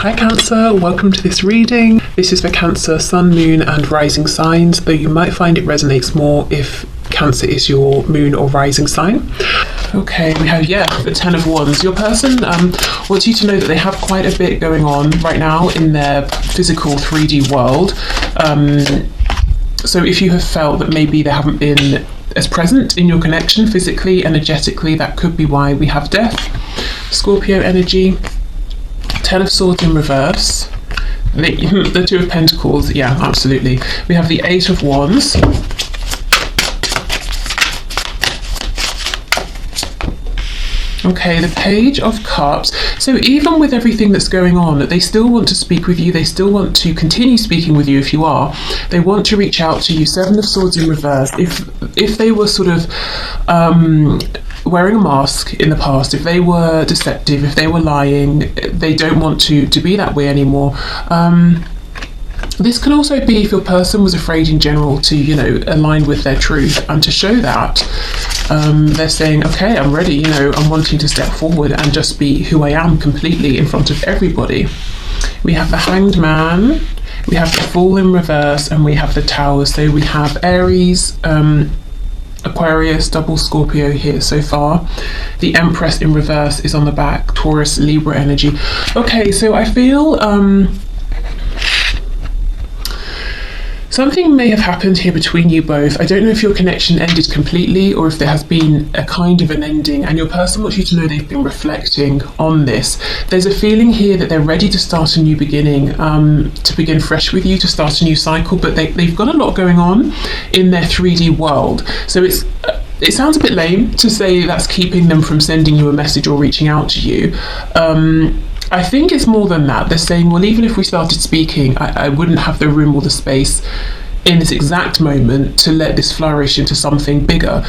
Hi Cancer, welcome to this reading. This is for Cancer, Sun, Moon and Rising signs, though you might find it resonates more if Cancer is your Moon or Rising sign. Okay, we have, the Ten of Wands. Your person wants you to know that they have quite a bit going on right now in their physical 3D world. So if you have felt that maybe they haven't been as present in your connection physically, energetically, that could be why. We have Death, Scorpio energy, Ten of Swords in reverse, the Two of Pentacles, yeah, absolutely. We have the Eight of Wands, okay, the Page of Cups. So even with everything that's going on, they still want to speak with you, they still want to continue speaking with you if you are. They want to reach out to you. Seven of Swords in reverse. If they were sort of wearing a mask in the past, if they were deceptive, if they were lying, they don't want to be that way anymore. This can also be if your person was afraid in general to, align with their truth, and to show that they're saying, okay, I'm ready, I'm wanting to step forward and just be who I am completely in front of everybody. We have the Hanged Man, we have the Fool in reverse, and we have the Tower. So we have Aries, Aquarius, double Scorpio here so far. The Empress in reverse is on the back, Taurus, Libra energy. Okay, so I feel something may have happened here between you both. I don't know if your connection ended completely or if there has been a kind of an ending, and your person wants you to know they've been reflecting on this. There's a feeling here that they're ready to start a new beginning, to begin fresh with you, to start a new cycle, but they've got a lot going on in their 3D world. So it sounds a bit lame to say that's keeping them from sending you a message or reaching out to you. I think it's more than that. They're saying, well, even if we started speaking, I wouldn't have the room or the space in this exact moment to let this flourish into something bigger.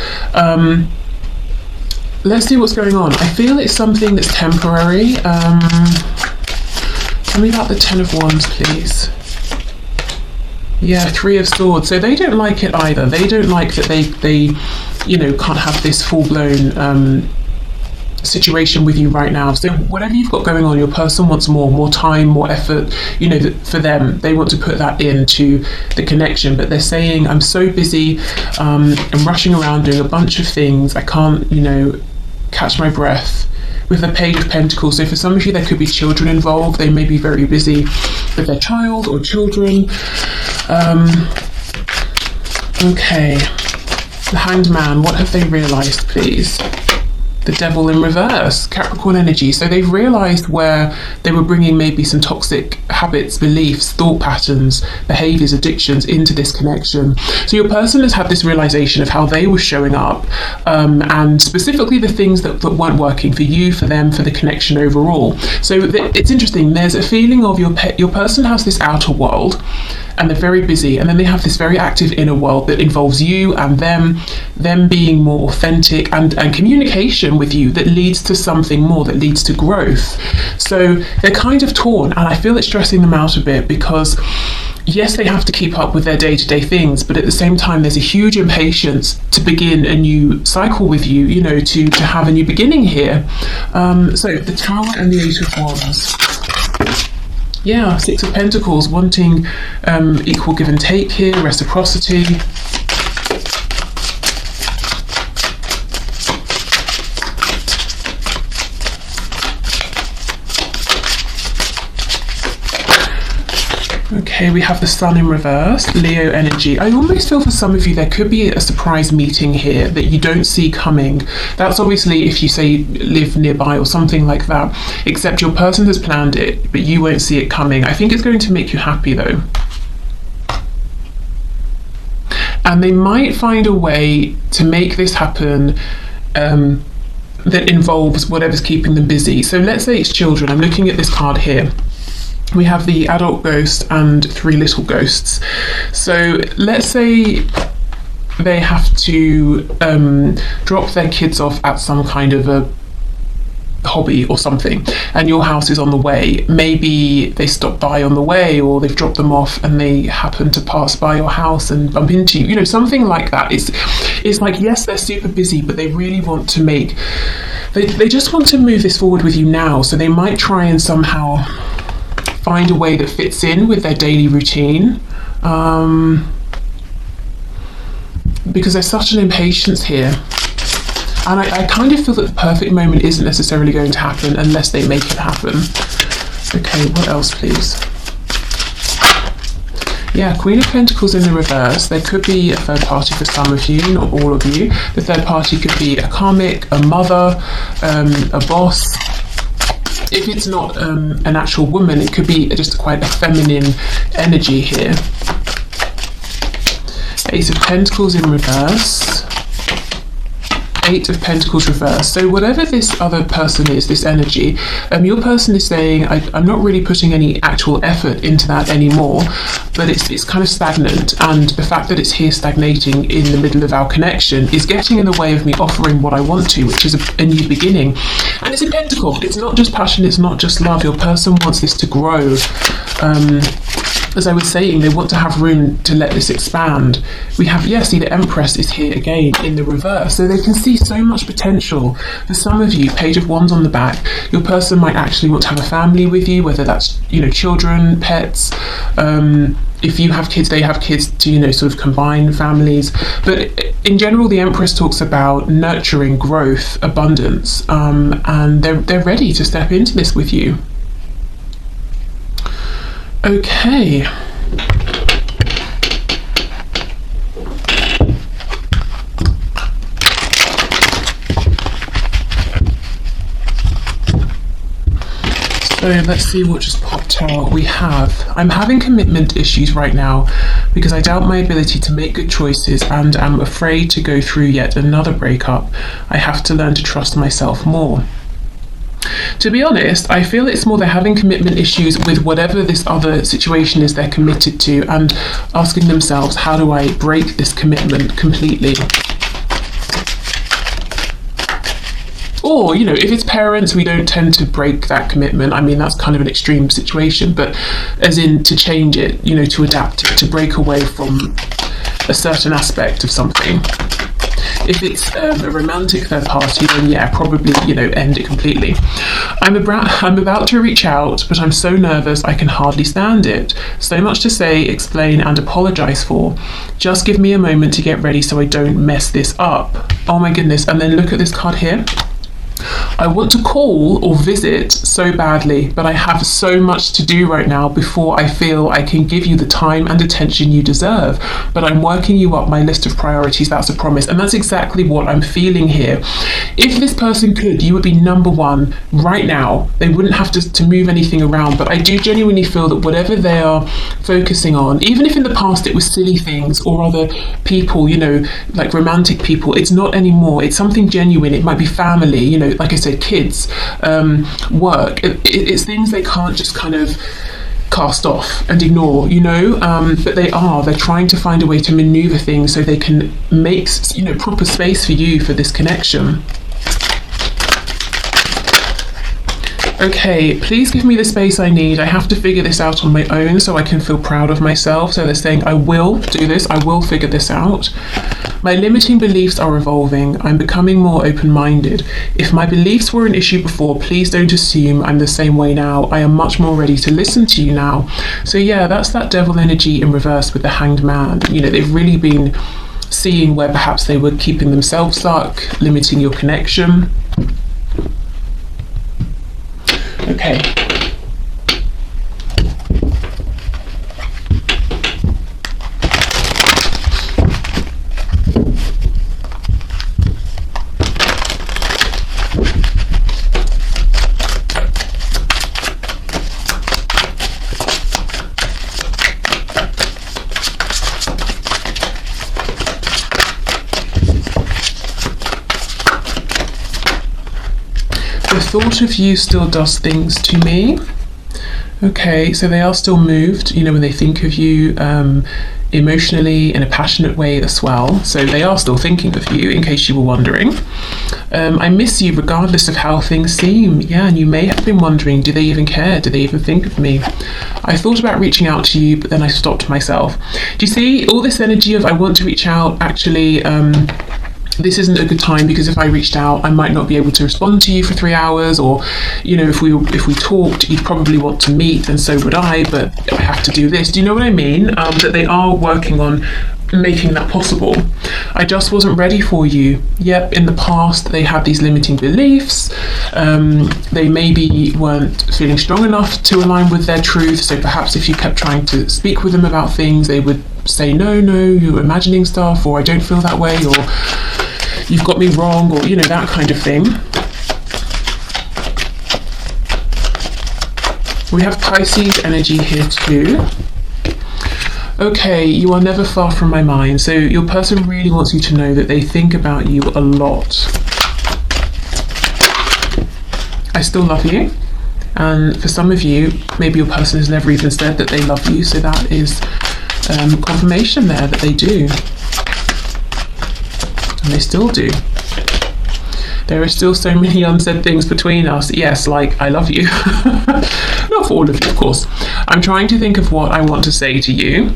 Let's see what's going on. I feel it's something that's temporary. Tell me about the Ten of Wands, please. Yeah, Three of Swords. So they don't like it either. They don't like that they can't have this full-blown situation with you right now. So whatever you've got going on, your person wants more time, more effort, for them. They want to put that into the connection, but they're saying, I'm so busy, I'm rushing around doing a bunch of things, I can't, catch my breath. With the Page of Pentacles, so for some of you there could be children involved. They may be very busy with their child or children. Okay, the Hanged Man, what have they realized, please? The Devil in reverse, Capricorn energy. So they've realized where they were bringing maybe some toxic habits, beliefs, thought patterns, behaviors, addictions into this connection. So your person has had this realization of how they were showing up, and specifically the things that weren't working for you, for them, for the connection overall. So it's interesting. There's a feeling of your person has this outer world, and they're very busy, and then they have this very active inner world that involves you and them being more authentic and communication with you that leads to something more, that leads to growth. So they're kind of torn, and I feel it's stressing them out a bit because yes, they have to keep up with their day-to-day things, but at the same time there's a huge impatience to begin a new cycle with you, to have a new beginning here. So the Tower and the Eight of Wands. Yeah, Six of Pentacles, wanting equal give and take here, reciprocity. Okay, we have the Sun in reverse, Leo energy. I almost feel for some of you there could be a surprise meeting here that you don't see coming. That's obviously if you say live nearby or something like that, except your person has planned it, but you won't see it coming. I think it's going to make you happy though. And they might find a way to make this happen that involves whatever's keeping them busy. So let's say it's children. I'm looking at this card here. We have the adult ghost and three little ghosts. So let's say they have to drop their kids off at some kind of a hobby or something, and your house is on the way. Maybe they stop by on the way, or they've dropped them off and they happen to pass by your house and bump into you, you know, something like that. It's like, yes, they're super busy, but they really want to make, they just want to move this forward with you now. So they might try and somehow find a way that fits in with their daily routine. Because there's such an impatience here. And I kind of feel that the perfect moment isn't necessarily going to happen unless they make it happen. Okay, what else, please? Yeah, Queen of Pentacles in the reverse. There could be a third party for some of you, not all of you. The third party could be a karmic, a mother, a boss. If it's not an actual woman, it could be just quite a feminine energy here. Ace of Pentacles in reverse. Eight of Pentacles reverse. So whatever this other person is, this energy, your person is saying, I'm not really putting any actual effort into that anymore, but it's kind of stagnant, and the fact that it's here stagnating in the middle of our connection is getting in the way of me offering what I want to, which is a new beginning. And it's a pentacle. It's not just passion, it's not just love. Your person wants this to grow. As I was saying, they want to have room to let this expand. We have, see, the Empress is here again in the reverse. So they can see so much potential. For some of you, Page of Wands on the back, your person might actually want to have a family with you, whether that's, children, pets. If you have kids, they have kids to, sort of combine families. But in general, the Empress talks about nurturing, growth, abundance, and they're ready to step into this with you. Okay. So let's see what just popped out. We have, I'm having commitment issues right now because I doubt my ability to make good choices and am afraid to go through yet another breakup. I have to learn to trust myself more. To be honest, I feel it's more they're having commitment issues with whatever this other situation is they're committed to, and asking themselves, how do I break this commitment completely? Or, if it's parents, we don't tend to break that commitment. I mean, that's kind of an extreme situation, but as in to change it, to adapt it, to break away from a certain aspect of something. If it's a romantic third party, then yeah, probably, end it completely. I'm about to reach out, but I'm so nervous I can hardly stand it. So much to say, explain, and apologize for. Just give me a moment to get ready so I don't mess this up. Oh my goodness, and then look at this card here. I want to call or visit so badly, but I have so much to do right now before I feel I can give you the time and attention you deserve. But I'm working you up my list of priorities, that's a promise. And that's exactly what I'm feeling here. If this person could, you would be number one right now. They wouldn't have to move anything around. But I do genuinely feel that whatever they are focusing on, even if in the past it was silly things or other people, like romantic people, it's not anymore. It's something genuine. It might be family, like I said, kids, work. It's things they can't just kind of cast off and ignore, but they're trying to find a way to maneuver things so they can make, proper space for you for this connection. Okay, please give me the space I need. I have to figure this out on my own so I can feel proud of myself. So they're saying, I will do this. I will figure this out. My limiting beliefs are evolving. I'm becoming more open-minded. If my beliefs were an issue before, please don't assume I'm the same way now. I am much more ready to listen to you now. So yeah, that's that devil energy in reverse with the Hanged Man. They've really been seeing where perhaps they were keeping themselves stuck, limiting your connection. Okay. The thought of you still does things to me. Okay, so they are still moved, when they think of you emotionally in a passionate way as well. So they are still thinking of you, in case you were wondering. I miss you regardless of how things seem. Yeah, and you may have been wondering, do they even care? Do they even think of me? I thought about reaching out to you, but then I stopped myself. Do you see all this energy of I want to reach out? Actually, this isn't a good time because if I reached out, I might not be able to respond to you for 3 hours, or, you know, if we talked, you'd probably want to meet, and so would I, but I have to do this. Do you know what I mean? That they are working on making that possible. I just wasn't ready for you. Yep, in the past they had these limiting beliefs. They maybe weren't feeling strong enough to align with their truth, so perhaps if you kept trying to speak with them about things, they would say, no, you're imagining stuff, or I don't feel that way, or you've got me wrong, or, you know, that kind of thing. We have Pisces energy here too. Okay, you are never far from my mind. So your person really wants you to know that they think about you a lot. I still love you. And for some of you, maybe your person has never even said that they love you. So that is confirmation there that they do. And they still do. There are still so many unsaid things between us. Yes, like, I love you. Not for all of you, of course. I'm trying to think of what I want to say to you.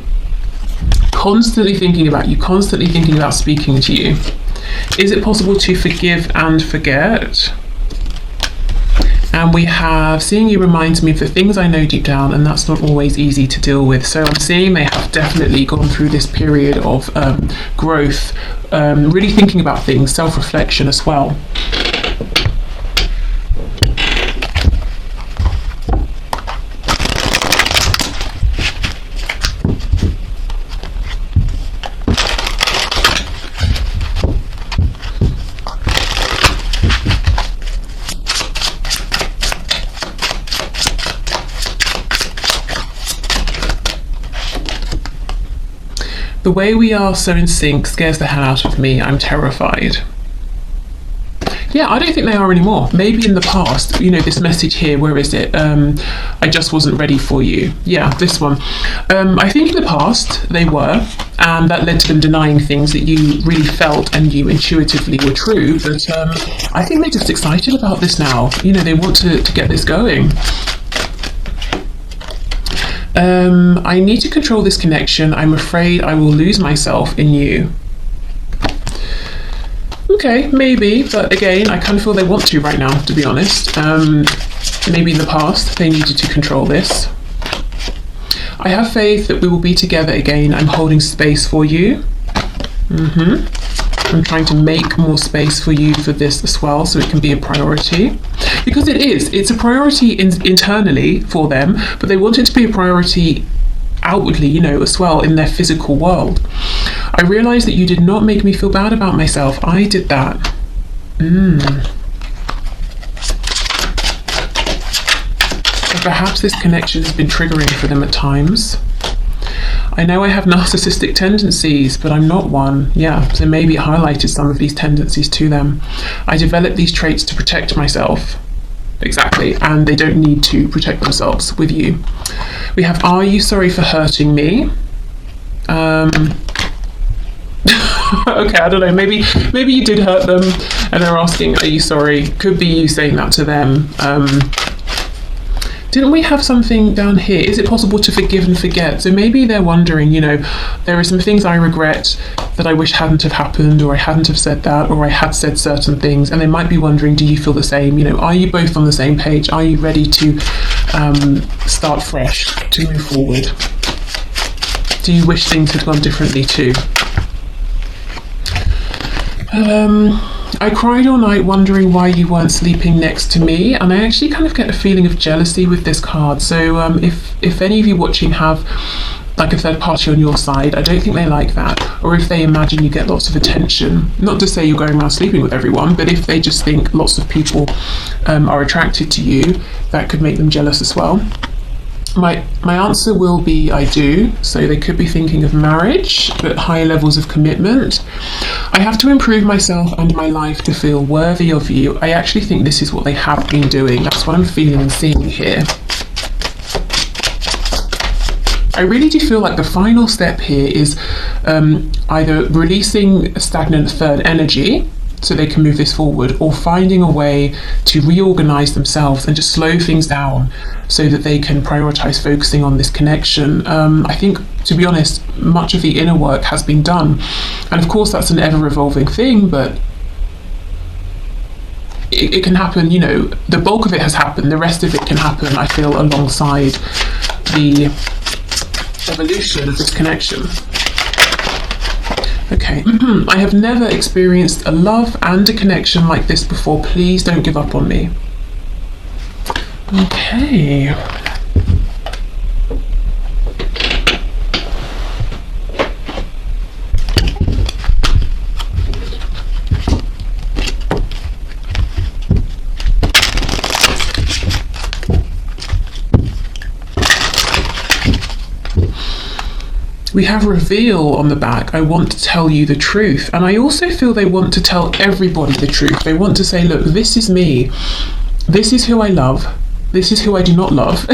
Constantly thinking about you, constantly thinking about speaking to you. Is it possible to forgive and forget? And we have, seeing you reminds me of the things I know deep down, and that's not always easy to deal with. So I'm seeing they have definitely gone through this period of growth, really thinking about things, self-reflection as well. The way we are so in sync scares the hell out of me. I'm terrified. Yeah, I don't think they are anymore. Maybe in the past, you know, this message here, where is it? I just wasn't ready for you. Yeah, this one. I think in the past they were, and that led to them denying things that you really felt and you intuitively were true. But I think they're just excited about this now. You know, they want to get this going. I need to control this connection. I'm afraid I will lose myself in you. Okay, maybe, but again, I kind of feel they want to right now, to be honest. Maybe in the past they needed to control this. I have faith that we will be together again. I'm holding space for you. I'm trying to make more space for you for this as well, so it can be a priority. Because it's a priority internally for them, but they want it to be a priority outwardly, you know, as well in their physical world. I realized that you did not make me feel bad about myself. I did that. So perhaps this connection has been triggering for them at times. I know I have narcissistic tendencies, but I'm not one. Yeah, so maybe it highlighted some of these tendencies to them. I developed these traits to protect myself. Exactly, and they don't need to protect themselves with you. We have, are you sorry for hurting me? Okay, I don't know, maybe you did hurt them and they're asking, are you sorry? Could be you saying that to them. Didn't we have something down here? Is it possible to forgive and forget? So maybe they're wondering, you know, there are some things I regret that I wish hadn't have happened, or I hadn't have said that, or I had said certain things, and they might be wondering, do you feel the same? You know, are you both on the same page? Are you ready to start fresh, to move forward? Do you wish things had gone differently too? I cried all night wondering why you weren't sleeping next to me, and I actually kind of get a feeling of jealousy with this card. So if any of you watching have like a third party on your side, I don't think they like that. Or if they imagine you get lots of attention, not to say you're going around sleeping with everyone, but if they just think lots of people are attracted to you, that could make them jealous as well. My answer will be I do. So they could be thinking of marriage, but high levels of commitment. I have to improve myself and my life to feel worthy of you. I actually think this is what they have been doing. That's what I'm feeling and seeing here. I really do feel like the final step here is either releasing a stagnant third energy, so they can move this forward, or finding a way to reorganize themselves and just slow things down so that they can prioritize focusing on this connection. I think, to be honest, much of the inner work has been done. And of course, that's an ever-evolving thing, but it can happen, you know, the bulk of it has happened. The rest of it can happen, I feel, alongside the evolution of this connection. Okay. I have never experienced a love and a connection like this before. Please don't give up on me. Okay. We have reveal on the back. I want to tell you the truth. And I also feel they want to tell everybody the truth. They want to say, look, this is me. This is who I love. This is who I do not love.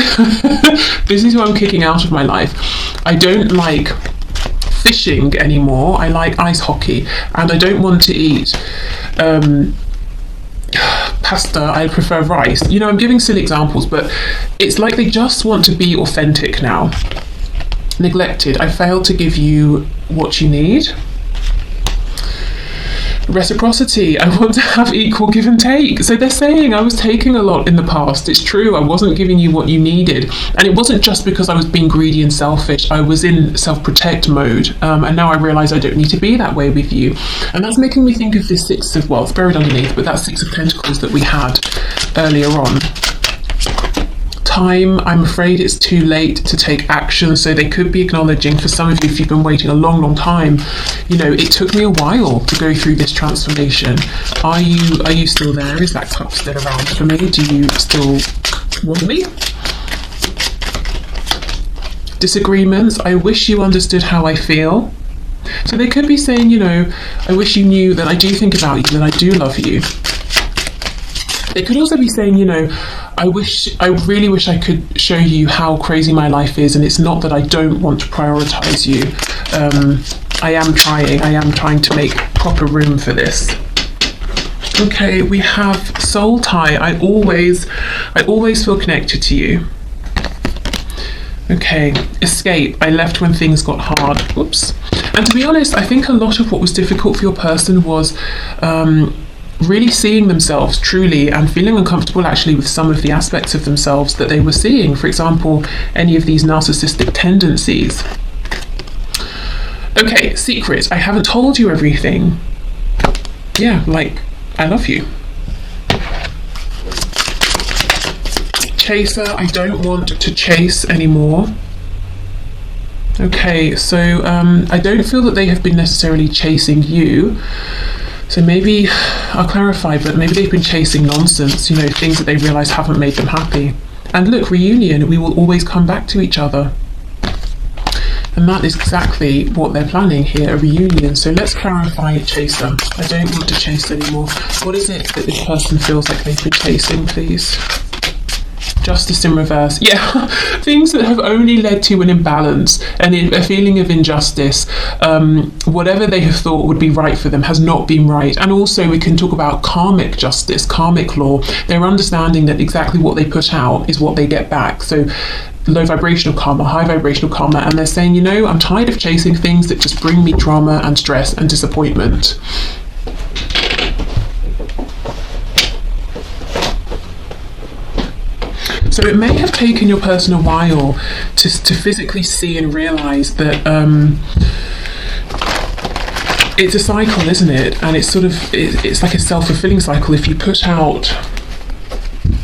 This is who I'm kicking out of my life. I don't like fishing anymore. I like ice hockey. And I don't want to eat pasta. I prefer rice. You know, I'm giving silly examples, but it's like they just want to be authentic now. Neglected. I failed to give you what you need. Reciprocity. I want to have equal give and take. So they're saying I was taking a lot in the past. It's true. I wasn't giving you what you needed. And it wasn't just because I was being greedy and selfish. I was in self-protect mode. And now I realise I don't need to be that way with you. And that's making me think of this Six of, well, it's buried underneath, but that Six of Pentacles that we had earlier on. Time, I'm afraid it's too late to take action. So they could be acknowledging, for some of you, if you've been waiting a long time, you know, it took me a while to go through this transformation. Are you still there? Is that cup still around for me? Do you still want me? Disagreements. I wish you understood how I feel. So they could be saying, you know, I wish you knew that I do think about you, that I do love you. They could also be saying, you know, I really wish I could show you how crazy my life is, and it's not that I don't want to prioritize you. I am trying to make proper room for this. Okay, we have soul tie. I always feel connected to you. Okay, escape. I left when things got hard. Oops. And to be honest, I think a lot of what was difficult for your person was really seeing themselves truly and feeling uncomfortable actually with some of the aspects of themselves that they were seeing. For example, any of these narcissistic tendencies. Okay, secret. I haven't told you everything. Yeah, like, I love you. Chaser. I don't want to chase anymore. Okay, so I don't feel that they have been necessarily chasing you. So maybe, I'll clarify, but maybe they've been chasing nonsense, you know, things that they realise haven't made them happy. And look, reunion, we will always come back to each other. And that is exactly what they're planning here, a reunion. So let's clarify chaser. I don't want to chase anymore. What is it that this person feels like they've been chasing, please? Justice in reverse. Yeah, things that have only led to an imbalance and a feeling of injustice. Whatever they have thought would be right for them has not been right. And also we can talk about karmic justice, karmic law. They're understanding that exactly what they put out is what they get back. So low vibrational karma, high vibrational karma. And they're saying, you know, I'm tired of chasing things that just bring me drama and stress and disappointment. So it may have taken your person a while to physically see and realise that it's a cycle, isn't it? And it's sort of, it's like a self-fulfilling cycle. If you put out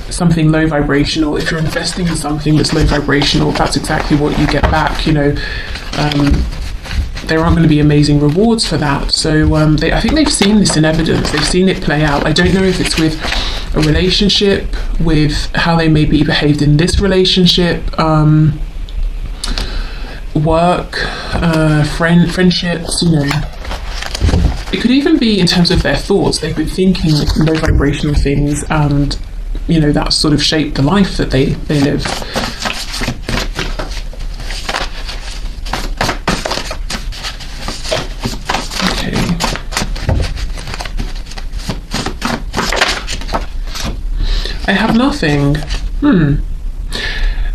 something low vibrational, if you're investing in something that's low vibrational, that's exactly what you get back, you know. There aren't going to be amazing rewards for that. So I think they've seen this in evidence. They've seen it play out. I don't know if it's with a relationship, with how they maybe behaved in this relationship, work, friendships, you know. It could even be in terms of their thoughts. They've been thinking low vibrational things, and, you know, that sort of shaped the life that they live. I have nothing.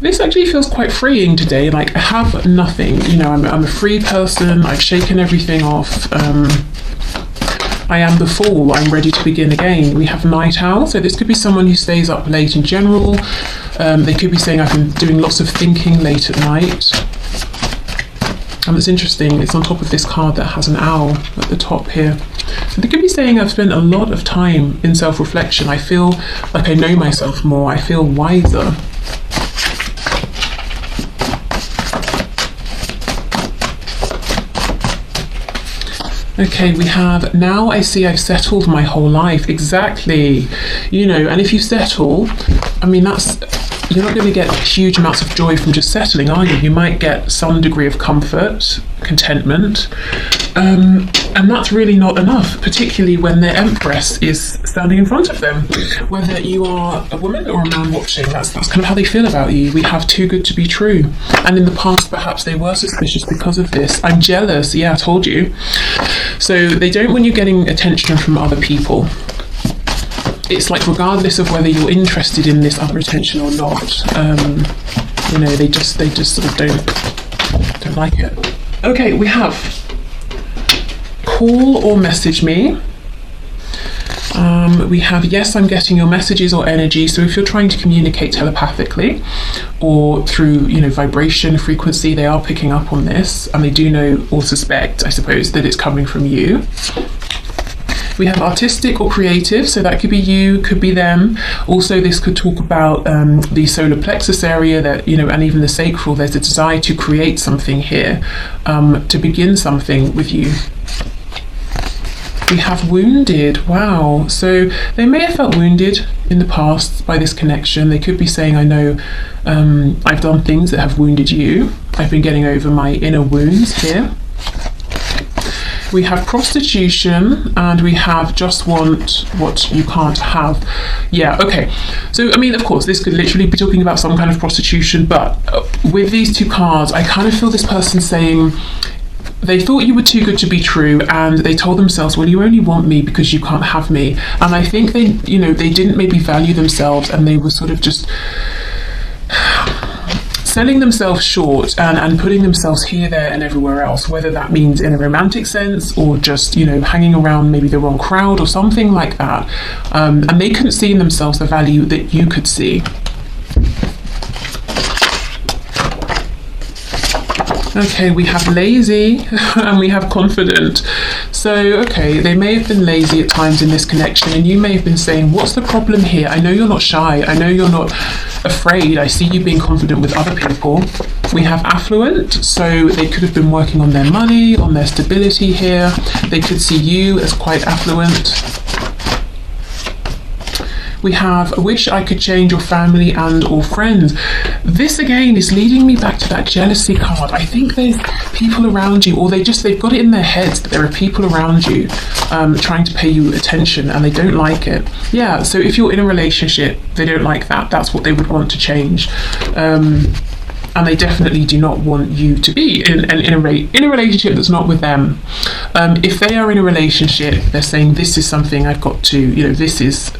This actually feels quite freeing today. Like, I have nothing. You know, I'm a free person. I've shaken everything off. I am the fool. I'm ready to begin again. We have night owl. So this could be someone who stays up late in general. They could be saying I've been doing lots of thinking late at night. And it's interesting, it's on top of this card that has an owl at the top here. So they could be saying I've spent a lot of time in self-reflection. I feel like I know myself more. I feel wiser. Okay, we have, now I see I've settled my whole life. Exactly. You know, and if you settle, I mean, you're not going to get huge amounts of joy from just settling, are you? You might get some degree of comfort, contentment, and that's really not enough, particularly when their empress is standing in front of them. Whether you are a woman or a man watching, that's kind of how they feel about you. We have too good to be true. And in the past, perhaps they were suspicious because of this. I'm jealous. Yeah, I told you. So they don't want you getting attention from other people. It's like, regardless of whether you're interested in this other attention or not, you know, they just sort of don't like it. Okay, we have call or message me. We have, yes, I'm getting your messages or energy. So if you're trying to communicate telepathically or through, you know, vibration, frequency, they are picking up on this, and they do know or suspect, I suppose, that it's coming from you. We have artistic or creative, so that could be you, could be them. Also, this could talk about the solar plexus area, that, you know, and even the sacral. There's a desire to create something here, to begin something with you. We have wounded. Wow. So they may have felt wounded in the past by this connection. They could be saying, I know I've done things that have wounded you. I've been getting over my inner wounds here. We have prostitution, and we have just want what you can't have. Yeah, okay. So, I mean, of course, this could literally be talking about some kind of prostitution, but with these two cards, I kind of feel this person saying, they thought you were too good to be true, and they told themselves, well, you only want me because you can't have me. And I think they, you know, they didn't maybe value themselves, and they were sort of just selling themselves short and putting themselves here, there, and everywhere else, whether that means in a romantic sense or just, you know, hanging around maybe the wrong crowd or something like that. And they couldn't see in themselves the value that you could see. Okay, we have lazy and we have confident. So, okay, they may have been lazy at times in this connection, and you may have been saying, what's the problem here? I know you're not shy. I know you're not afraid. I see you being confident with other people. We have affluent, so they could have been working on their money, on their stability here. They could see you as quite affluent. We have, wish I could change your family and or friends. This again is leading me back to that jealousy card. I think there's people around you, or they've got it in their heads that there are people around you trying to pay you attention, and they don't like it. Yeah, so if you're in a relationship, they don't like that. That's what they would want to change. And they definitely do not want you to be in a relationship that's not with them. If they are in a relationship, they're saying, this is something I've got to, you know, this is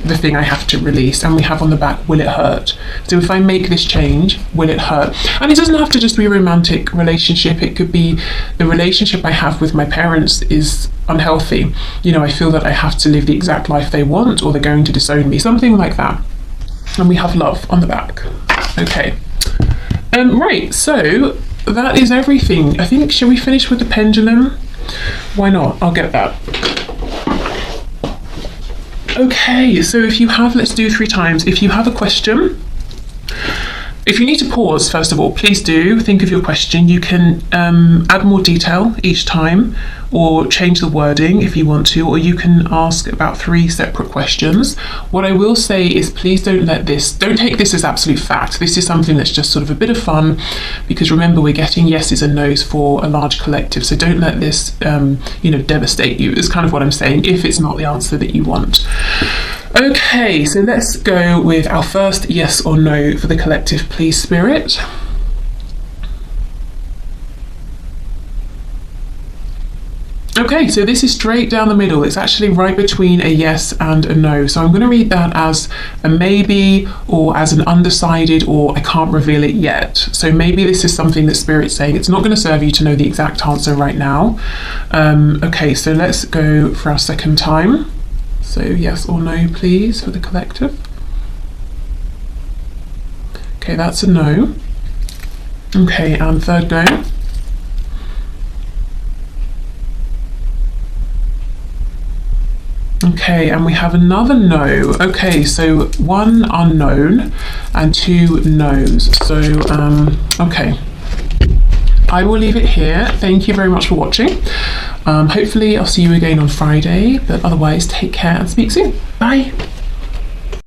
the thing I have to release. And we have on the back, will it hurt? So if I make this change, will it hurt? And it doesn't have to just be a romantic relationship. It could be the relationship I have with my parents is unhealthy. You know, I feel that I have to live the exact life they want, or they're going to disown me, something like that. And we have love on the back. Okay. Right, so that is everything. I think, shall we finish with the pendulum? Why not? I'll get that. Okay, so if you have, let's do 3 times. If you have a question, if you need to pause, first of all, please do think of your question. You can add more detail each time, or change the wording if you want to, or you can ask about 3 separate questions. What I will say is, please don't take this as absolute fact. This is something that's just sort of a bit of fun, because remember, we're getting yeses and nos for a large collective. So don't let this, devastate you, is kind of what I'm saying, if it's not the answer that you want. Okay, so let's go with our first yes or no for the collective, please, Spirit. Okay, so this is straight down the middle. It's actually right between a yes and a no. So I'm going to read that as a maybe, or as an undecided, or I can't reveal it yet. So maybe this is something that Spirit's saying. It's not going to serve you to know the exact answer right now. Okay, so let's go for our second time. So yes or no, please, for the collective. Okay, that's a no. Okay, and third go. Okay, and we have another no. Okay, so one unknown and two no's. So, okay. I will leave it here. Thank you very much for watching. Hopefully I'll see you again on Friday, but otherwise take care and speak soon. Bye.